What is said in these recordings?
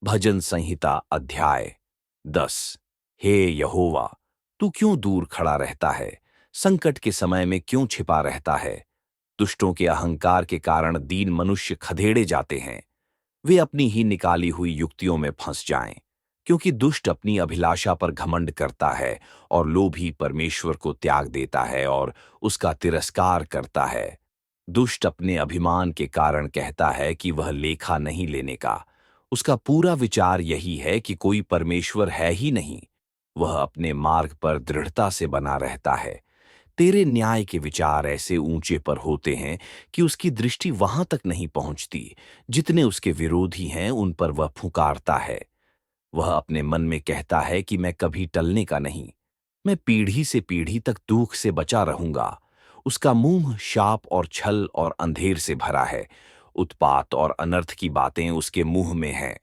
भजन संहिता अध्याय 10। हे यहोवा, तू क्यों दूर खड़ा रहता है? संकट के समय में क्यों छिपा रहता है? दुष्टों के अहंकार के कारण दीन मनुष्य खदेड़े जाते हैं। वे अपनी ही निकाली हुई युक्तियों में फंस जाएं, क्योंकि दुष्ट अपनी अभिलाषा पर घमंड करता है और लोभी परमेश्वर को त्याग देता है और उसका तिरस्कार करता है। दुष्ट अपने अभिमान के कारण कहता है कि वह लेखा नहीं लेने का। उसका पूरा विचार यही है कि कोई परमेश्वर है ही नहीं। वह अपने मार्ग पर दृढ़ता से बना रहता है। तेरे न्याय के विचार ऐसे ऊंचे पर होते हैं कि उसकी दृष्टि वहां तक नहीं पहुंचती। जितने उसके विरोधी हैं उन पर वह फुकारता है। वह अपने मन में कहता है कि मैं कभी टलने का नहीं। मैं पीढ़ी से पीढ़ी तक दुख से बचा रहूंगा। उसका मुंह शाप और छल और अंधेर से भरा है। उत्पात और अनर्थ की बातें उसके मुंह में हैं।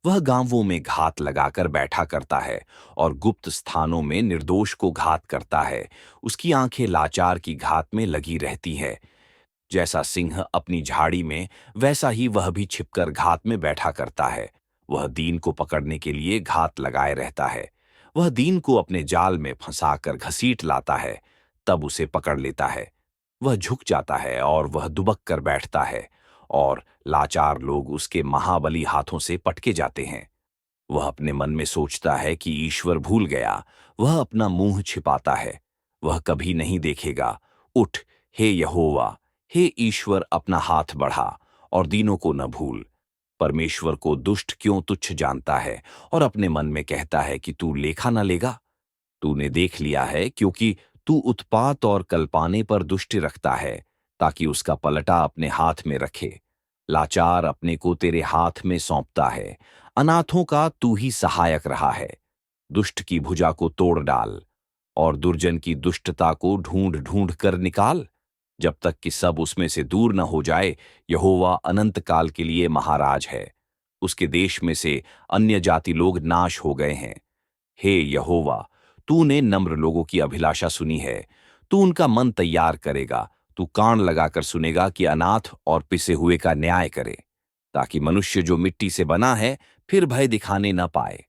वह गांवों में घात लगाकर बैठा करता है और गुप्त स्थानों में निर्दोष को घात करता है। उसकी आंखें लाचार की घात में लगी रहती है। जैसा सिंह अपनी झाड़ी में, वैसा ही वह भी छिपकर घात में बैठा करता है। वह दीन को पकड़ने के लिए घात लगाए रहता है। वह दीन को अपने जाल में फंसाकर घसीट लाता है, तब उसे पकड़ लेता है। वह झुक जाता है और वह दुबक कर बैठता है, और लाचार लोग उसके महाबली हाथों से पटके जाते हैं। वह अपने मन में सोचता है कि ईश्वर भूल गया। वह अपना मुंह छिपाता है। वह कभी नहीं देखेगा। उठ, हे यहोवा, हे ईश्वर, अपना हाथ बढ़ा और दीनों को न भूल। परमेश्वर को दुष्ट क्यों तुच्छ जानता है और अपने मन में कहता है कि तू लेखा न लेगा? तूने देख लिया है, क्योंकि तू उत्पात और कल्पाने पर दृष्टि रखता है, ताकि उसका पलटा अपने हाथ में रखे। लाचार अपने को तेरे हाथ में सौंपता है। अनाथों का तू ही सहायक रहा है। दुष्ट की भुजा को तोड़ डाल और दुर्जन की दुष्टता को ढूंढ ढूंढ कर निकाल, जब तक कि सब उसमें से दूर न हो जाए। यहोवा अनंत काल के लिए महाराज है। उसके देश में से अन्य जाति लोग नाश हो गए हैं। हे यहोवा, तूने नम्र लोगों की अभिलाषा सुनी है। तू उनका मन तैयार करेगा। तू कान लगाकर सुनेगा कि अनाथ और पिसे हुए का न्याय करे, ताकि मनुष्य जो मिट्टी से बना है फिर भय दिखाने न पाए।